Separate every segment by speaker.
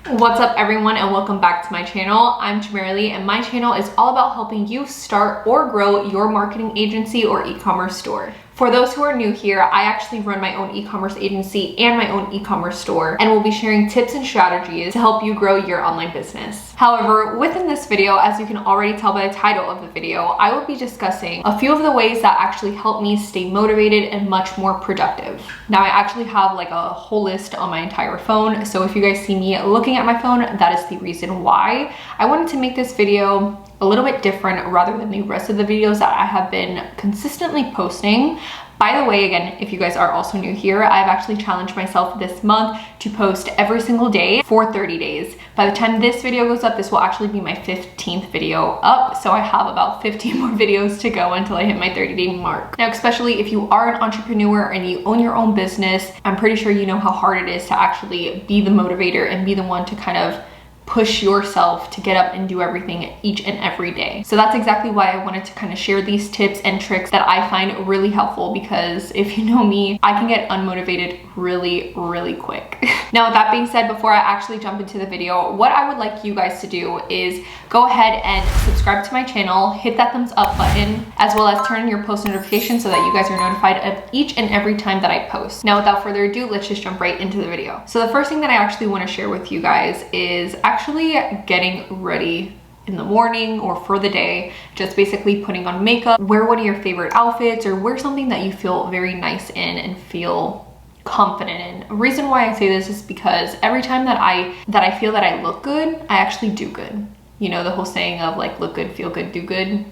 Speaker 1: What's up everyone, and welcome back to my channel. I'm Tamarily, and my channel is all about helping you start or grow your marketing agency or e-commerce store. For those who are new here, I actually run my own e-commerce agency and my own e-commerce store, and will be sharing tips and strategies to help you grow your online business. However, within this video, as you can already tell by the title of the video, I will be discussing a few of the ways that actually help me stay motivated and much more productive. Now, I actually have like a whole list on my entire phone, so if you guys see me looking at my phone, that is the reason why. I wanted to make this video a little bit different rather than the rest of the videos that I have been consistently posting. By the way, again, if you guys are also new here, I've actually challenged myself this month to post every single day for 30 days. By the time this video goes up, this will actually be my 15th video up, so I have about 15 more videos to go until I hit my 30-day mark. Now, especially if you are an entrepreneur and you own your own business, I'm pretty sure you know how hard it is to actually be the motivator and be the one to kind of push yourself to get up and do everything each and every day. So that's exactly why I wanted to kind of share these tips and tricks that I find really helpful, because if you know me, I can get unmotivated really quick. Now, with that being said, before I actually jump into the video, what I would like you guys to do is go ahead and subscribe to my channel, hit that thumbs up button, as well as turn on your post notifications so that you guys are notified of each and every time that I post. Now, without further ado, let's just jump right into the video. So the first thing that I actually want to share with you guys is actually getting ready in the morning or for the day. Just basically putting on makeup, wear one of your favorite outfits, or wear something that you feel very nice in and feel confident in. A reason why I say this is because every time that I feel that I look good, I actually do good. You know, the whole saying of like, look good, feel good, do good.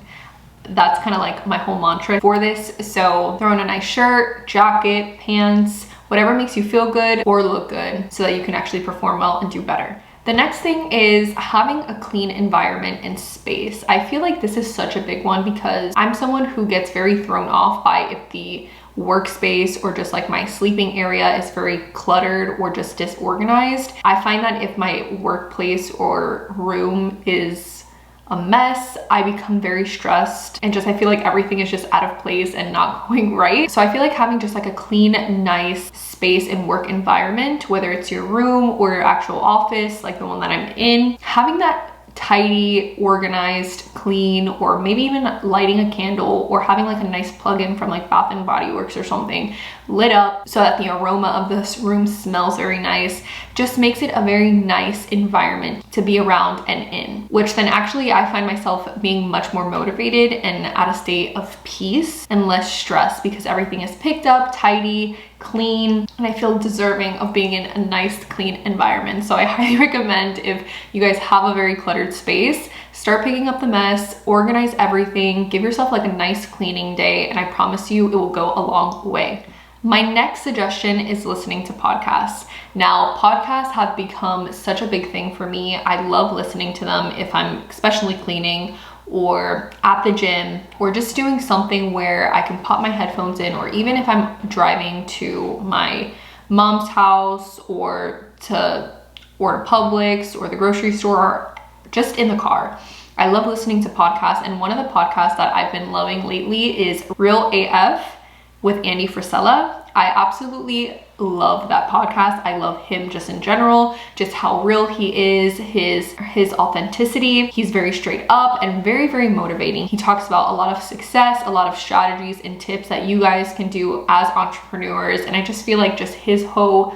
Speaker 1: That's kind of like my whole mantra for this. So throw on a nice shirt, jacket, pants, whatever makes you feel good or look good so that you can actually perform well and do better. The next thing is having a clean environment and space. I feel like this is such a big one because I'm someone who gets very thrown off by if the workspace or just like my sleeping area is very cluttered or just disorganized. I find that if my workplace or room is a mess, I become very stressed and just I feel like everything is just out of place and not going right. So I feel like having just like a clean, nice space and work environment, whether it's your room or your actual office, like the one that I'm in, having that tidy, organized, clean, or maybe even lighting a candle or having like a nice plug-in from like Bath and Body Works or something lit up so that the aroma of this room smells very nice, just makes it a very nice environment to be around and in, which then actually I find myself being much more motivated and at a state of peace and less stress because everything is picked up, tidy, clean, and I feel deserving of being in a nice, clean environment. So I highly recommend, if you guys have a very cluttered space, start picking up the mess, organize everything, give yourself like a nice cleaning day, and I promise you it will go a long way. My next suggestion is listening to podcasts. Now, podcasts have become such a big thing for me. I love listening to them if I'm especially cleaning or at the gym or just doing something where I can pop my headphones in, or even if I'm driving to my mom's house or to Publix or the grocery store, or just in the car. I love listening to podcasts, and one of the podcasts that I've been loving lately is Real AF with Andy Frisella. I absolutely love that podcast. I love him just in general, just how real he is, his authenticity. He's very straight up and very motivating. He talks about a lot of success, a lot of strategies and tips that you guys can do as entrepreneurs, and I just feel like just his whole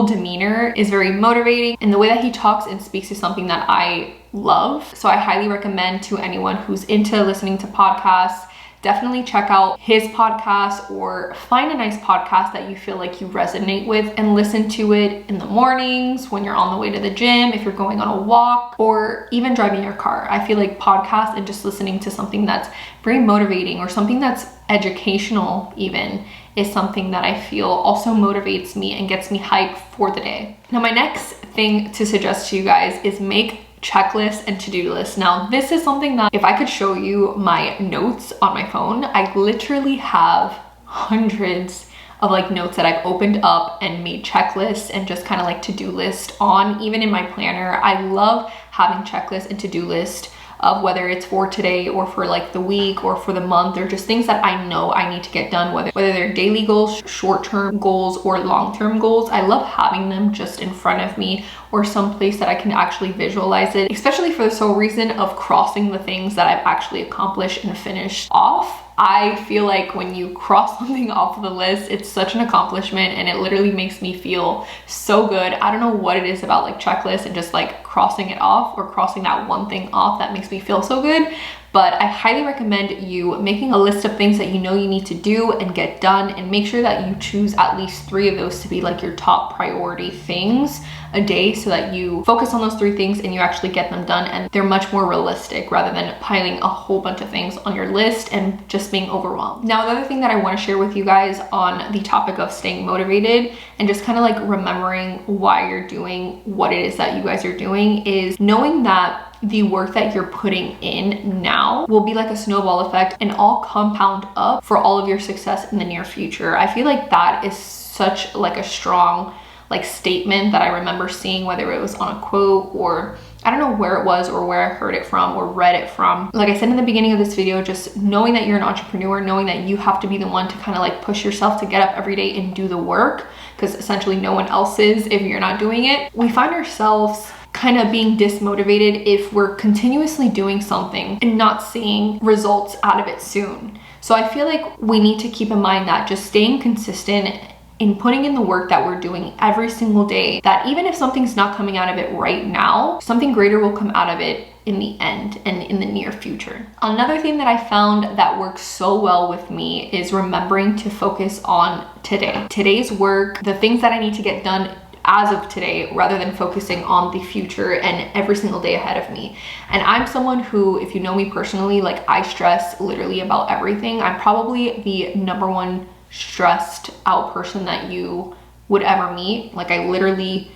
Speaker 1: demeanor is very motivating, and the way that he talks and speaks is something that I love. So I highly recommend to anyone who's into listening to podcasts, definitely check out his podcast, or find a nice podcast that you feel like you resonate with and listen to it in the mornings when you're on the way to the gym, if you're going on a walk, or even driving your car. I feel like podcasts and just listening to something that's very motivating or something that's educational even is something that I feel also motivates me and gets me hyped for the day. Now, my next thing to suggest to you guys is make checklists and to-do lists. Now, this is something that if I could show you my notes on my phone, I literally have hundreds of like notes that I've opened up and made checklists and just kind of like to-do list on, even in my planner. I love having checklists and to-do list of whether it's for today or for like the week or for the month, or just things that I know I need to get done, whether they're daily goals, short-term goals, or long-term goals. I love having them just in front of me or someplace that I can actually visualize it, especially for the sole reason of crossing the things that I've actually accomplished and finished off. I feel like when you cross something off the list, it's such an accomplishment and it literally makes me feel so good. I don't know what it is about like checklists and just like crossing it off or crossing that one thing off that makes me feel so good. But I highly recommend you making a list of things that you know you need to do and get done, and make sure that you choose at least 3 of those to be like your top priority things a day, so that you focus on those 3 things and you actually get them done, and they're much more realistic rather than piling a whole bunch of things on your list and just being overwhelmed. Now, another thing that I want to share with you guys on the topic of staying motivated and just kind of like remembering why you're doing what it is that you guys are doing is knowing that the work that you're putting in now will be like a snowball effect and all compound up for all of your success in the near future. I feel like that is such like a strong like statement that I remember seeing, whether it was on a quote or I don't know where it was or where I heard it from or read it from. Like I said in the beginning of this video, just knowing that you're an entrepreneur, knowing that you have to be the one to kind of like push yourself to get up every day and do the work, because essentially no one else is if you're not doing it. We find ourselves kind of being dismotivated if we're continuously doing something and not seeing results out of it soon. So I feel like we need to keep in mind that just staying consistent in putting in the work that we're doing every single day, that even if something's not coming out of it right now, something greater will come out of it in the end and in the near future. Another thing that I found that works so well with me is remembering to focus on today. Today's work, the things that I need to get done as of today, rather than focusing on the future and every single day ahead of me. And I'm someone who, if you know me personally, like I stress literally about everything. I'm probably the #1 stressed out person that you would ever meet. Like I literally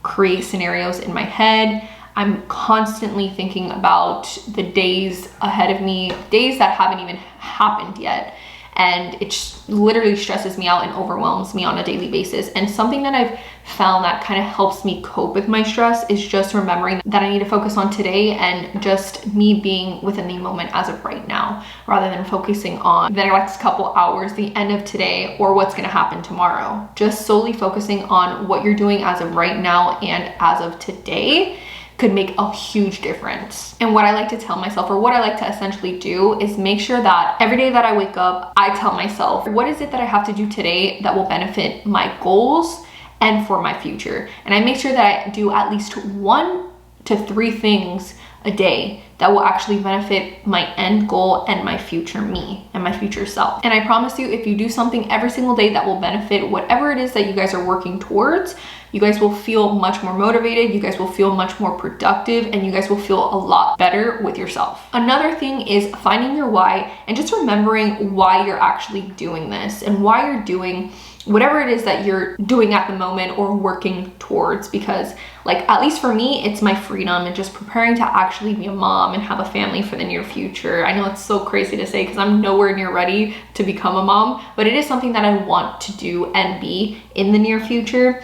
Speaker 1: create scenarios in my head. I'm constantly thinking about the days ahead of me, days that haven't even happened yet. And it literally stresses me out and overwhelms me on a daily basis. And something that I've found that kind of helps me cope with my stress is just remembering that I need to focus on today and just me being within the moment as of right now, rather than focusing on the next couple hours, the end of today, or what's gonna happen tomorrow. Just solely focusing on what you're doing as of right now and as of today could make a huge difference. And what I like to tell myself, or what I like to essentially do, is make sure that every day that I wake up, I tell myself, what is it that I have to do today that will benefit my goals and for my future? And I make sure that I do at least 1 to 3 things a day that will actually benefit my end goal and my future me and my future self. And I promise you, if you do something every single day that will benefit whatever it is that you guys are working towards, you guys will feel much more motivated, you guys will feel much more productive, and you guys will feel a lot better with yourself. Another thing is finding your why and just remembering why you're actually doing this and why you're doing whatever it is that you're doing at the moment or working towards. Because like, at least for me, it's my freedom and just preparing to actually be a mom and have a family for the near future. I know it's so crazy to say because I'm nowhere near ready to become a mom, but it is something that I want to do and be in the near future.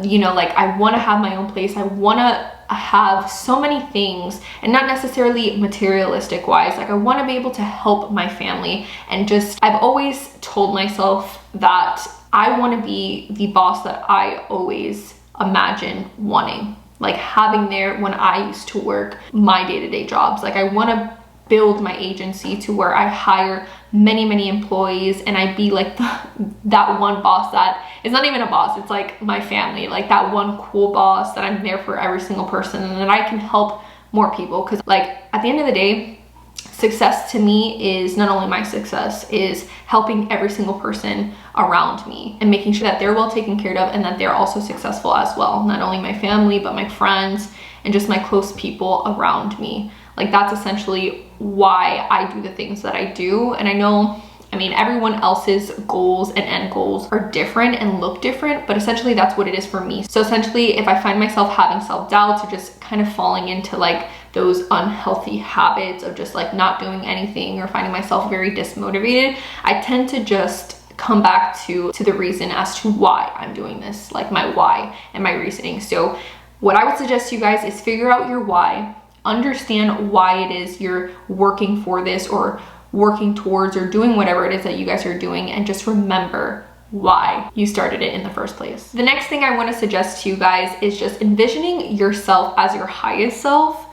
Speaker 1: You know, like I want to have my own place. I want to have so many things, and not necessarily materialistic wise. Like I want to be able to help my family, and just, I've always told myself that I want to be the boss that I always imagine wanting, like having there when I used to work my day-to-day jobs. Like I want to build my agency to where I hire many employees, and I be like that one boss that is not even a boss, it's like my family, like that one cool boss that I'm there for every single person, and that I can help more people. Because like at the end of the day, success to me is not only my success, is helping every single person around me and making sure that they're well taken care of and that they're also successful as well. Not only my family, but my friends and just my close people around me. Like that's essentially why I do the things that I do. And I know, I mean, everyone else's goals and end goals are different and look different, but essentially that's what it is for me. So essentially, if I find myself having self-doubts or just kind of falling into like those unhealthy habits of just like not doing anything or finding myself very dismotivated, I tend to just come back to the reason as to why I'm doing this, like my why and my reasoning. So what I would suggest to you guys is figure out your why. understand why it is you're working for this or working towards or doing whatever it is that you guys are doing, and just remember why you started it in the first place. The next thing I want to suggest to you guys is just envisioning yourself as your highest self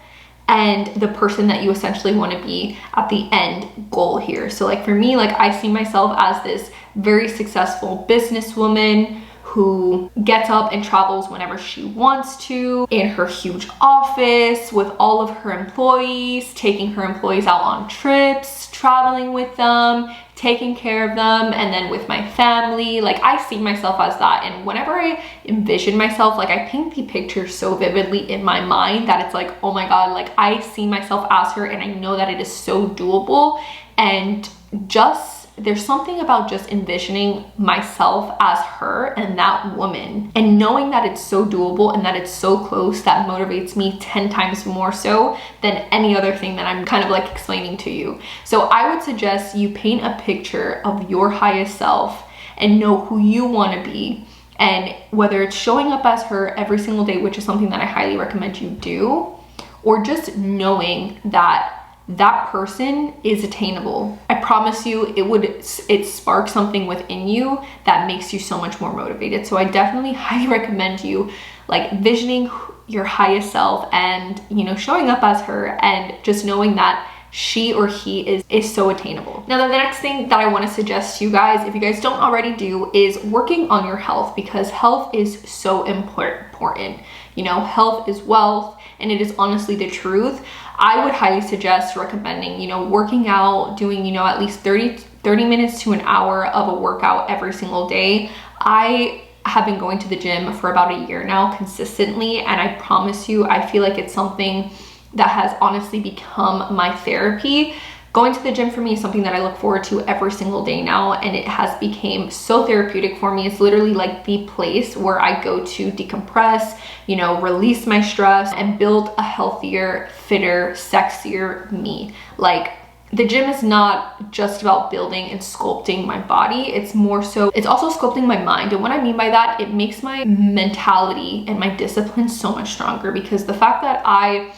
Speaker 1: and the person that you essentially want to be at the end goal here. So like for me, like I see myself as this very successful businesswoman who gets up and travels whenever she wants to in her huge office with all of her employees, taking her employees out on trips, traveling with them, taking care of them, and then with my family. Like I see myself as that, and whenever I envision myself, like I paint the picture so vividly in my mind that it's like, oh my god, like I see myself as her, and I know that it is so doable. And just there's something about just envisioning myself as her and that woman, and knowing that it's so doable and that it's so close, that motivates me 10 times more so than any other thing that I'm kind of like explaining to you. So I would suggest you paint a picture of your highest self and know who you want to be, and whether it's showing up as her every single day, which is something that I highly recommend you do, or just knowing that that person is attainable. I promise you it sparks something within you that makes you so much more motivated. So I definitely highly recommend you like visioning your highest self and, you know, showing up as her and just knowing that she or he is so attainable. Now, the next thing that I want to suggest to you guys, if you guys don't already do, is working on your health, because health is so important. You know, health is wealth, and it is honestly the truth. I would highly suggest recommending, you know, working out, doing, you know, at least 30 minutes to an hour of a workout every single day. I have been going to the gym for about a year now consistently, and I promise you, I feel like it's something that has honestly become my therapy. Going to the gym for me is something that I look forward to every single day now, and it has become so therapeutic for me. It's literally like the place where I go to decompress, you know, release my stress and build a healthier, fitter, sexier me. Like the gym is not just about building and sculpting my body. It's more so, it's also sculpting my mind. And what I mean by that, it makes my mentality and my discipline so much stronger, because the fact that I,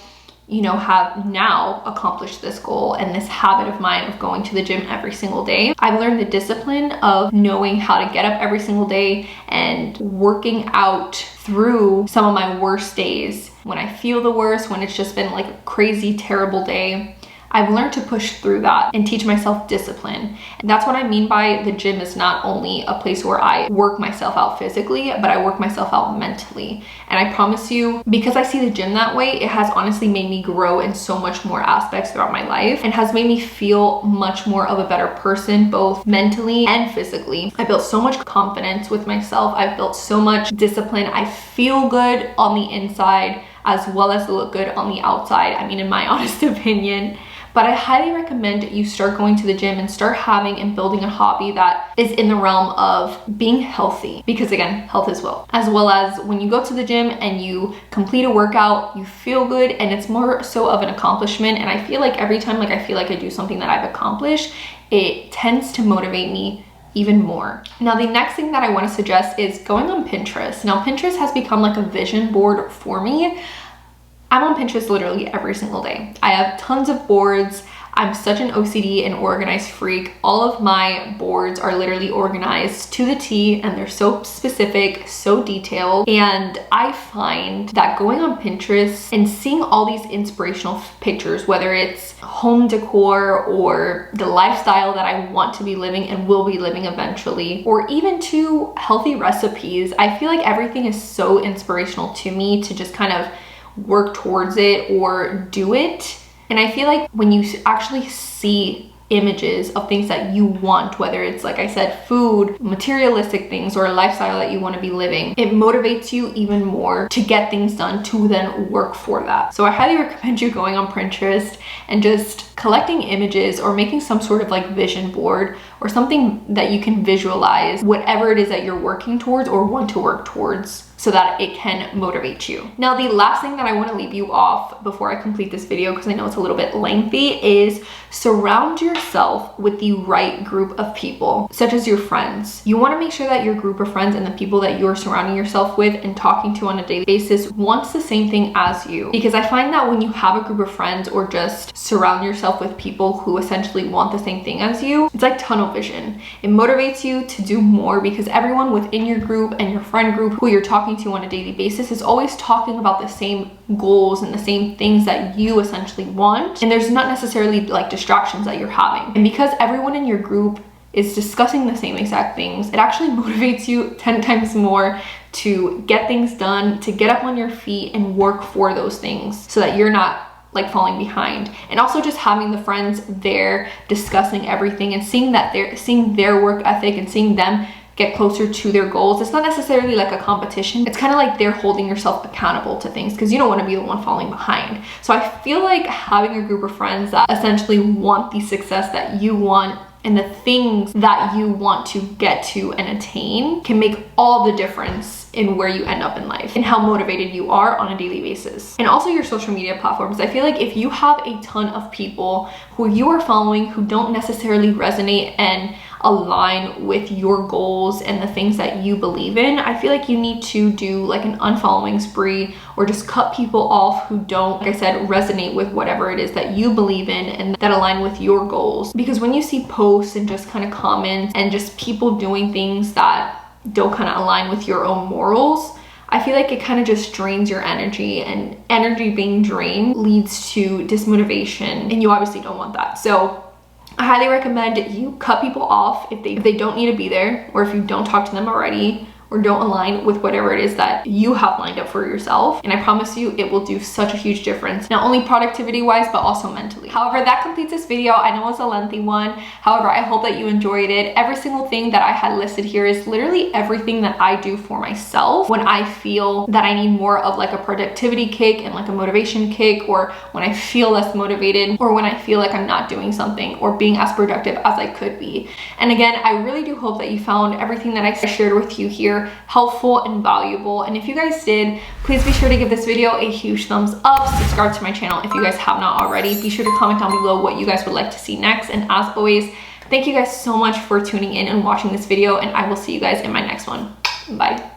Speaker 1: you know, have now accomplished this goal and this habit of mine of going to the gym every single day, I've learned the discipline of knowing how to get up every single day and working out through some of my worst days. When I feel the worst, when it's just been like a crazy, terrible day, I've learned to push through that and teach myself discipline. And that's what I mean by the gym is not only a place where I work myself out physically, but I work myself out mentally. And I promise you, because I see the gym that way, it has honestly made me grow in so much more aspects throughout my life, and has made me feel much more of a better person, both mentally and physically. I built so much confidence with myself. I've built so much discipline. I feel good on the inside as well as look good on the outside. I mean, in my honest opinion. But I highly recommend you start going to the gym and start having and building a hobby that is in the realm of being healthy, because again, health is wealth. As well as when you go to the gym and you complete a workout, you feel good, and it's more so of an accomplishment. And I feel like every time like I feel like I do something that I've accomplished, it tends to motivate me even more. Now, the next thing that I want to suggest is going on Pinterest. Now, Pinterest has become like a vision board for me. I'm on Pinterest literally every single day. I have tons of boards. I'm such an OCD and organized freak. All of my boards are literally organized to the T, and they're so specific, so detailed. And I find that going on Pinterest and seeing all these inspirational pictures, whether it's home decor or the lifestyle that I want to be living and will be living eventually, or even to healthy recipes, I feel like everything is so inspirational to me to just kind of work towards it or do it. And I feel like when you actually see images of things that you want, whether it's, like I said, food, materialistic things, or a lifestyle that you want to be living, it motivates you even more to get things done, to then work for that. So I highly recommend you going on Pinterest and just collecting images or making some sort of like vision board or something that you can visualize whatever it is that you're working towards or want to work towards. so that it can motivate you. Now, the last thing that I want to leave you off before I complete this video, because I know it's a little bit lengthy, is surround yourself with the right group of people, such as your friends. You want to make sure that your group of friends and the people that you're surrounding yourself with and talking to on a daily basis wants the same thing as you. Because I find that when you have a group of friends or just surround yourself with people who essentially want the same thing as you, it's like tunnel vision. It motivates you to do more because everyone within your group and your friend group who you're talking to on a daily basis is always talking about the same goals and the same things that you essentially want. And there's not necessarily like distractions that you're having. And because everyone in your group is discussing the same exact things, it actually motivates you 10 times more to get things done, to get up on your feet and work for those things so that you're not like falling behind. And also just having the friends there discussing everything and seeing their work ethic and seeing them get closer to their goals. It's not necessarily like a competition. It's kind of like they're holding yourself accountable to things because you don't want to be the one falling behind. So I feel like having a group of friends that essentially want the success that you want and the things that you want to get to and attain can make all the difference in where you end up in life and how motivated you are on a daily basis. And also your social media platforms. I feel like if you have a ton of people who you are following who don't necessarily resonate and align with your goals and the things that you believe in, I feel like you need to do like an unfollowing spree or just cut people off who don't, like I said, resonate with whatever it is that you believe in and that align with your goals. Because when you see posts and just kind of comments and just people doing things that don't kind of align with your own morals, I feel like it kind of just drains your energy, and energy being drained leads to dismotivation, and you obviously don't want that. So I highly recommend you cut people off if they don't need to be there, or if you don't talk to them already, or don't align with whatever it is that you have lined up for yourself. And I promise you, it will do such a huge difference, not only productivity wise, but also mentally. However, that completes this video. I know it's a lengthy one. However, I hope that you enjoyed it. Every single thing that I had listed here is literally everything that I do for myself when I feel that I need more of like a productivity kick and like a motivation kick, or when I feel less motivated, or when I feel like I'm not doing something or being as productive as I could be. And again, I really do hope that you found everything that I shared with you here helpful and valuable. And if you guys did, please be sure to give this video a huge thumbs up, subscribe to my channel if you guys have not already. Be sure to comment down below what you guys would like to see next. And as always, thank you guys so much for tuning in and watching this video, and I will see you guys in my next one. Bye.